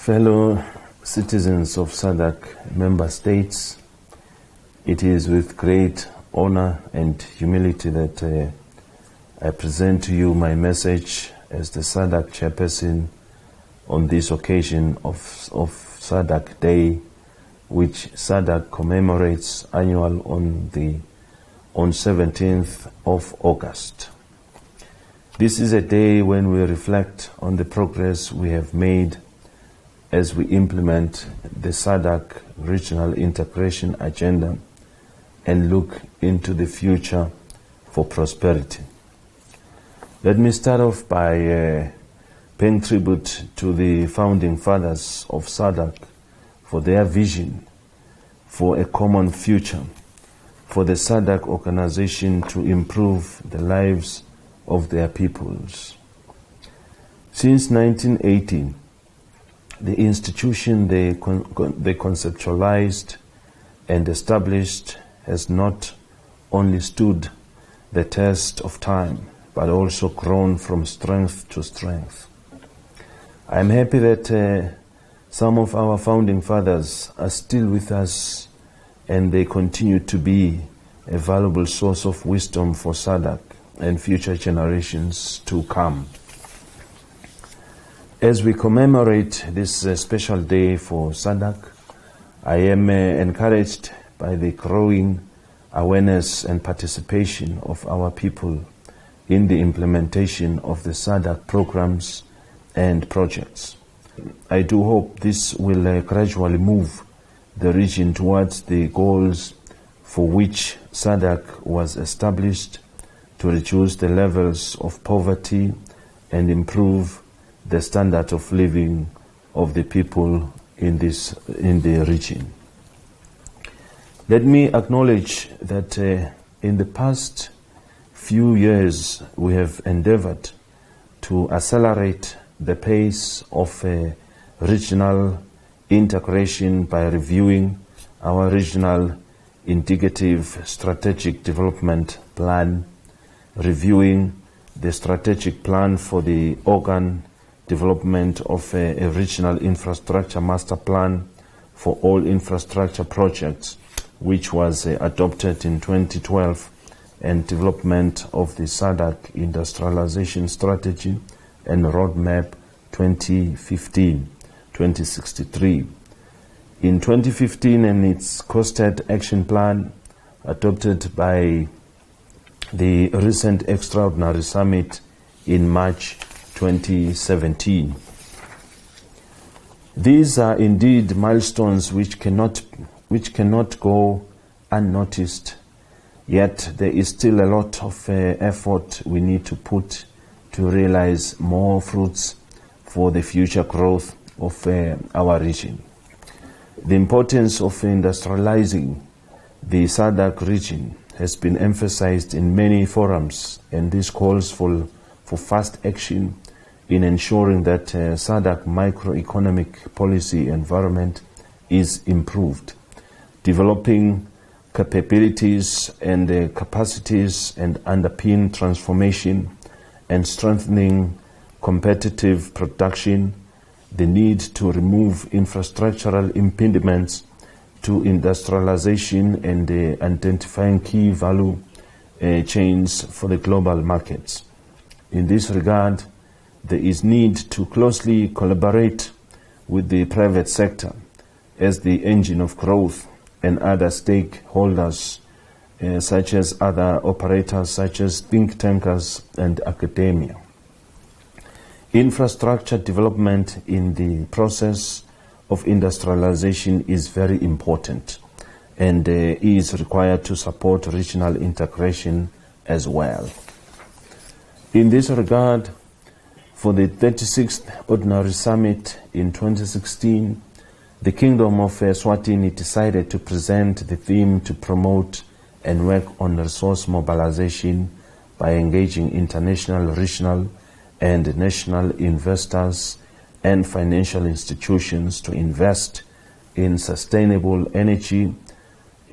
Fellow citizens of Sadc member states, it is with great honor and humility that I present to you my message as the Sadc chairperson on this occasion of Sadc Day, which Sadc commemorates annual on 17th of August. This is a day when we reflect on the progress we have made as we implement the Sadc regional integration agenda and look into the future for prosperity. Let me start off by paying tribute to the founding fathers of Sadc for their vision for a common future, for the Sadc organization to improve the lives of their peoples. Since 1918, the institution they conceptualized and established has not only stood the test of time, but also grown from strength to strength. I am happy that some of our founding fathers are still with us, and they continue to be a valuable source of wisdom for Sadc and future generations to come. As we commemorate this special day for Sadc, I am encouraged by the growing awareness and participation of our people in the implementation of the Sadc programs and projects. I do hope this will gradually move the region towards the goals for which Sadc was established, to reduce the levels of poverty and improve the standard of living of the people in the region. Let me acknowledge that in the past few years we have endeavored to accelerate the pace of regional integration by reviewing our regional indicative strategic development plan, reviewing the strategic plan for the organ development of a regional infrastructure master plan for all infrastructure projects, which was adopted in 2012, and development of the Sadc industrialization strategy and roadmap 2015-2063. In 2015, and its costed action plan adopted by the recent extraordinary summit in March 2017. These are indeed milestones which cannot go unnoticed, yet there is still a lot of effort we need to put to realize more fruits for the future growth of our region. The importance of industrializing the Sadc region has been emphasized in many forums, and this calls for fast action in ensuring that Sadc microeconomic policy environment is improved, developing capabilities and capacities and underpin transformation and strengthening competitive production, the need to remove infrastructural impediments to industrialization, and identifying key value chains for the global markets. In this regard, there is need to closely collaborate with the private sector as the engine of growth, and other stakeholders such as other operators such as think tankers and academia. Infrastructure development in the process of industrialization is very important and is required to support regional integration as well. In this regard, for the 36th Ordinary Summit in 2016, the Kingdom of Mswati decided to present the theme to promote and work on resource mobilization by engaging international, regional, and national investors and financial institutions to invest in sustainable energy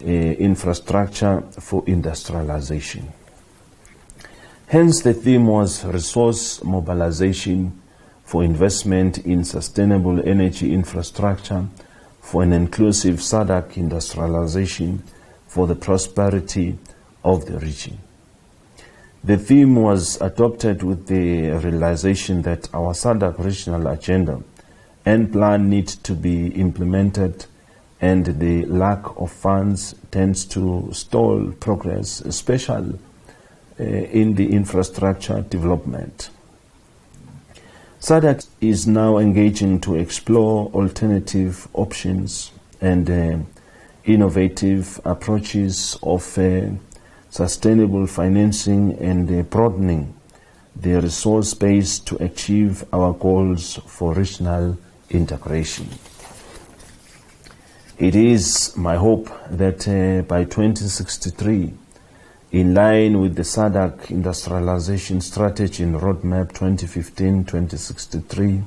infrastructure for industrialization. Hence, the theme was resource mobilization for investment in sustainable energy infrastructure, for an inclusive Sadc industrialization, for the prosperity of the region. The theme was adopted with the realization that our Sadc regional agenda and plan need to be implemented, and the lack of funds tends to stall progress, especially in the infrastructure development. Sadc is now engaging to explore alternative options and innovative approaches of sustainable financing and broadening the resource base to achieve our goals for regional integration. It is my hope that by 2063, in line with the Sadc Industrialization Strategy and Roadmap 2015-2063,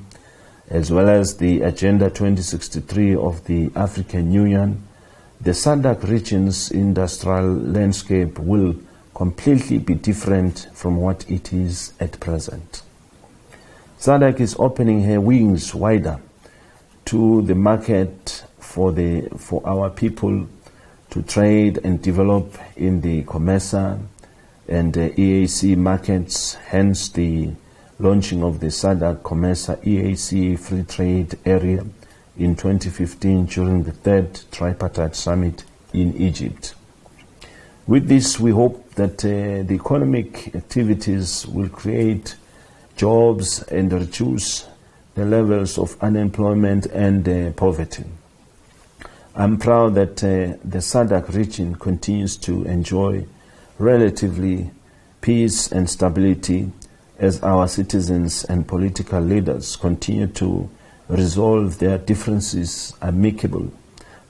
as well as the Agenda 2063 of the African Union, the Sadc region's industrial landscape will completely be different from what it is at present. Sadc is opening her wings wider to the market for our people to trade and develop in the COMESA and EAC markets, hence the launching of the Sadc COMESA EAC Free Trade Area in 2015 during the third tripartite summit in Egypt. With this, we hope that the economic activities will create jobs and reduce the levels of unemployment and poverty. I'm proud that the Sadc region continues to enjoy relatively peace and stability as our citizens and political leaders continue to resolve their differences amicably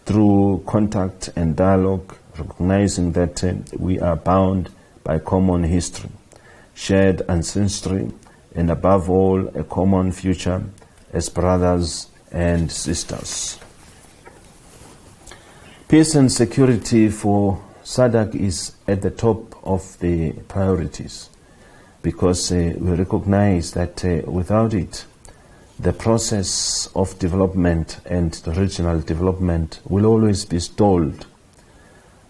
through contact and dialogue, recognizing that we are bound by common history, shared ancestry, and above all, a common future as brothers and sisters. Peace and security for Sadc is at the top of the priorities because we recognize that without it, the process of development and the regional development will always be stalled.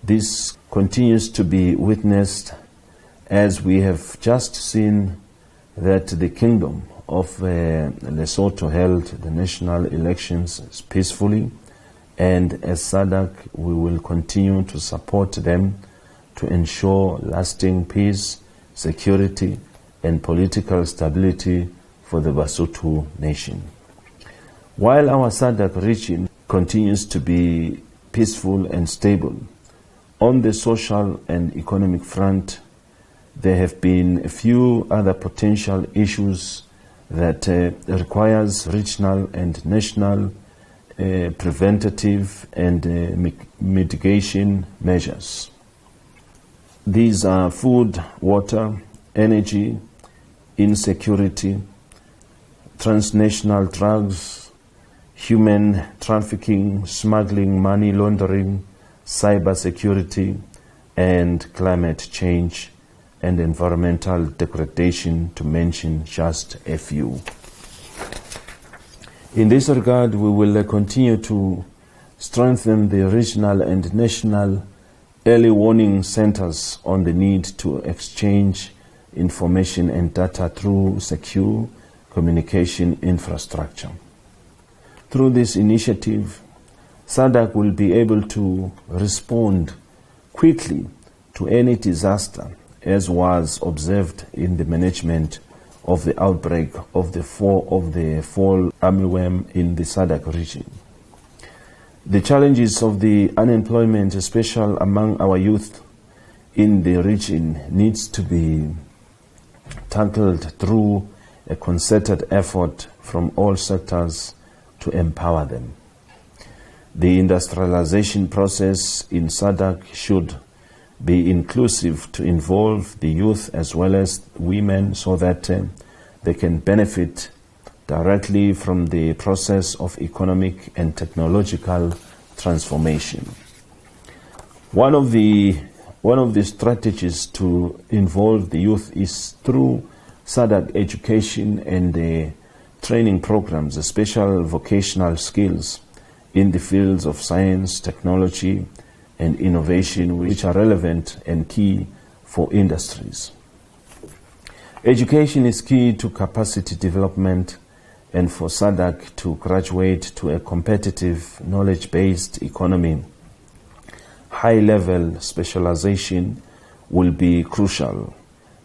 This continues to be witnessed as we have just seen that the Kingdom of Lesotho held the national elections peacefully, and as Sadc we will continue to support them to ensure lasting peace, security and political stability for the Basotho nation. While our Sadc region continues to be peaceful and stable, on the social and economic front, there have been a few other potential issues that requires regional and national preventative and mitigation measures. These are food, water, energy, insecurity, transnational drugs, human trafficking, smuggling, money laundering, cybersecurity, and climate change and environmental degradation, to mention just a few. In this regard, we will continue to strengthen the regional and national early warning centers on the need to exchange information and data through secure communication infrastructure. Through this initiative, Sadc will be able to respond quickly to any disaster, as was observed in the management of the outbreak of the fall armyworm in the Sadc region. The challenges of the unemployment, especially among our youth in the region, needs to be tackled through a concerted effort from all sectors to empower them. The industrialization process in Sadc should be inclusive to involve the youth as well as women so that they can benefit directly from the process of economic and technological transformation. One of the strategies to involve the youth is through Sadc education and training programs, special vocational skills in the fields of science, technology, and innovation, which are relevant and key for industries. Education is key to capacity development, and for Sadc to graduate to a competitive, knowledge-based economy, high-level specialization will be crucial.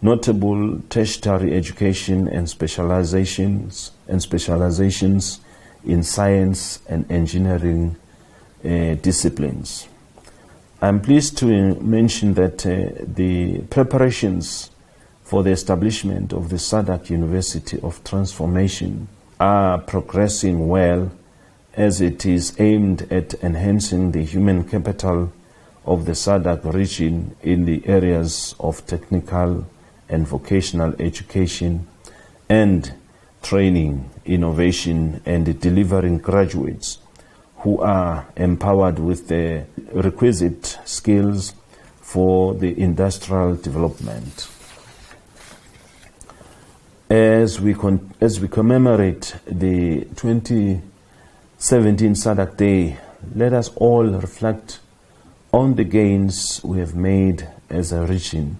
Notable tertiary education and specializations in science and engineering disciplines. I'm pleased to mention that the preparations for the establishment of the Sadc University of Transformation are progressing well, as it is aimed at enhancing the human capital of the Sadc region in the areas of technical and vocational education and training, innovation, and delivering graduates who are empowered with the requisite skills for the industrial development. As we commemorate the 2017 Sadc Day, let us all reflect on the gains we have made as a region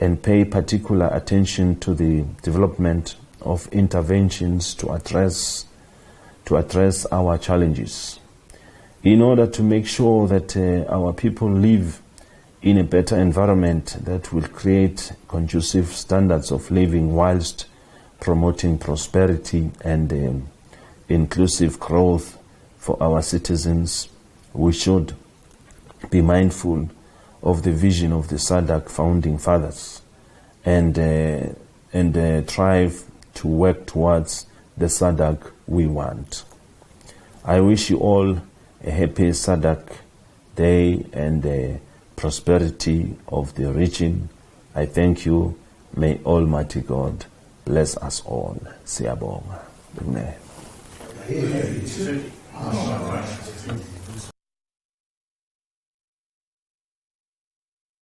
and pay particular attention to the development of interventions to address our challenges, in order to make sure that our people live in a better environment that will create conducive standards of living whilst promoting prosperity and inclusive growth for our citizens. We should be mindful of the vision of the Sadc founding fathers and strive to work towards the Sadc we want. I wish you all a happy Sadc Day and the prosperity of the region. I thank you. May Almighty God bless us all. Siyabonga. Amen.